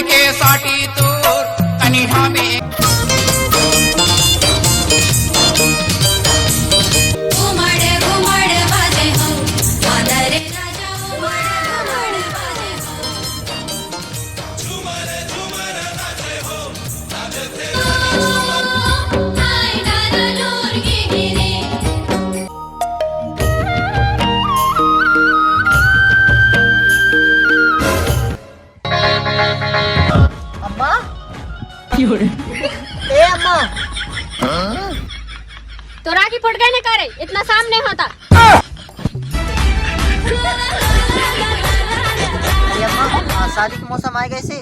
के साटी तोर कनिहा में ए अम्मा तो राखी फुट गए न करे इतना सामने होता। अरे अम्मा शादी के मौसम आ गए से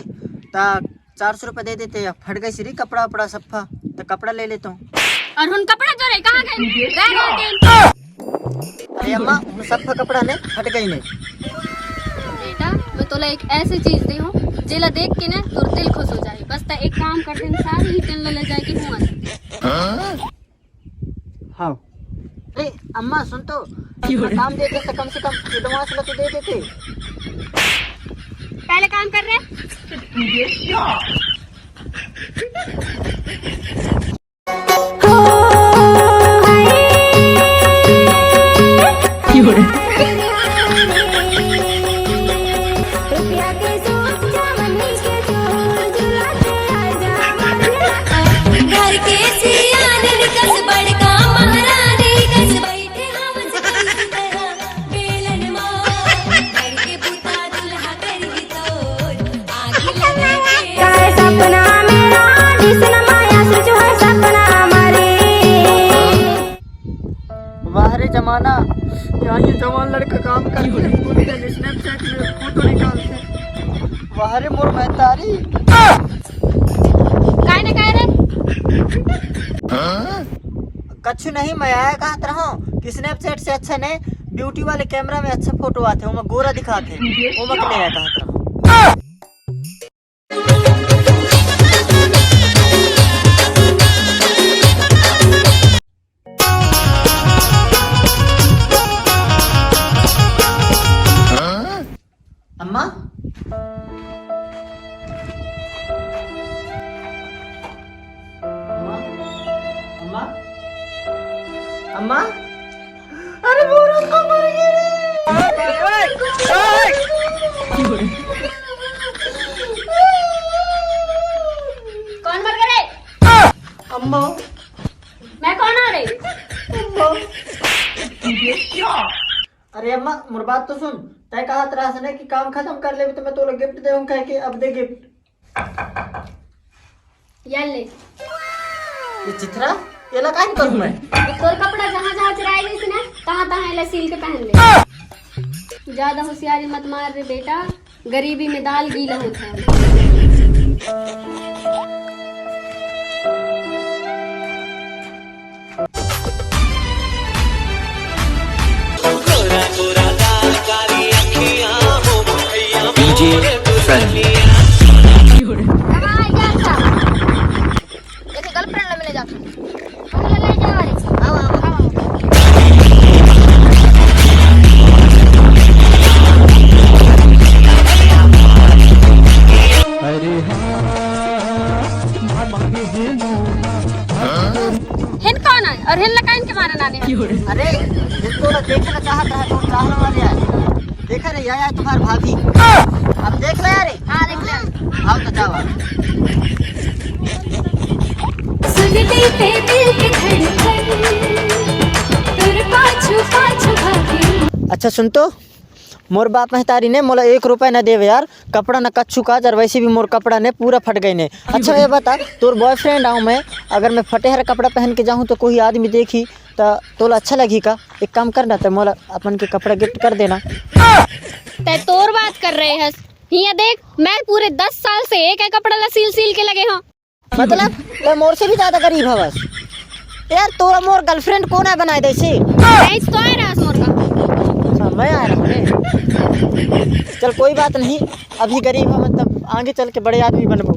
400 रुपए दे देते या फट गई सिरी कपड़ा उपड़ा सफा तो कपड़ा ले लेता हूँ। और उन कपड़ा जो रहे कहाँ गए? अरे अम्मा उन सफा कपड़ा ने फट गई नहीं। बेटा मैं तोला एक ऐसी चीज दी हूँ जेला देख के ना तोर दिल खुश हो जाए। बस ता एक काम करते हैं सारी ही तेल ले जाए कि हुआ। हाँ अरे अम्मा सुन तो काम देते तो कम से कम एडवांस तो दे देते। पहले काम कर रहे जमाना यहाँ ये जवान लड़का काम करते स्नैपचैट में फोटो निकालते। वाह रे मोर महतारी काय रे कछु नहीं मैं आया कहा रहा कि स्नैपचैट से अच्छा ने ब्यूटी वाले कैमरा में अच्छा फोटो आते हैं। मैं गोरा दिखाते वो मैं नहीं आया कहा अम्मा अम्मा अम्मा अरे मोर अम्मा मर गई कौन मर गए? अम्मा मैं कौन आ रही? अरे अम्मा मोर बात तो सुन। तय कहा तरह से कि काम खत्म कर ले तो मैं तो गिफ्ट दे कह के अब दे गिफ्ट ले ये चित्रा ये लगा नहीं करूं मैं। तोर कपड़ा जहाँ जहाँ चुराई गई थी ना तहाँ ले सील के पहन ले। ज्यादा होशियारी मत मार रे बेटा गरीबी में दाल गीला होता है। friendly गर्लफ्रेंड मिले जाता ले जा रे हिन कौन है और हिन लगाइन के मारे नाने। अरे जिसको ना देखना चाहता है तो चाहने वाले है देखा रे आया तुम्हारी भाभी अब देख ले यार। हाँ देख ले आओ तो जाओ सुनते थे दिल के धड़कन तुर पाछू पाछू भागी। अच्छा सुन तो मोर बाप महतारी ने मोला 1 रुपया न देवे यार कपड़ा न कच्छु का और वैसे भी मोर कपड़ा ने पूरा फट गई ने। अच्छा ये बता तोर बॉयफ्रेंड आऊँ मैं अगर मैं फटे हर कपड़ा पहन के जाऊँ तो कोई आदमी देखी तो तोला अच्छा लगी का? एक काम करना तो मोला अपन के कपड़ा गिफ्ट कर देना। ते तोर बात कर रहे हैं हिया देख मैं पूरे 10 साल से एक कपड़ा ला सील के लगे हूँ। मतलब तो मोर से भी ज्यादा गरीब है बस यार। तोरा मोर गर्लफ्रेंड कौन है बनाए दे से तो आ रहा मोर का मैं आ रहा हूँ। चल कोई बात नहीं अभी गरीब है मतलब आगे चल के बड़े आदमी बनबो।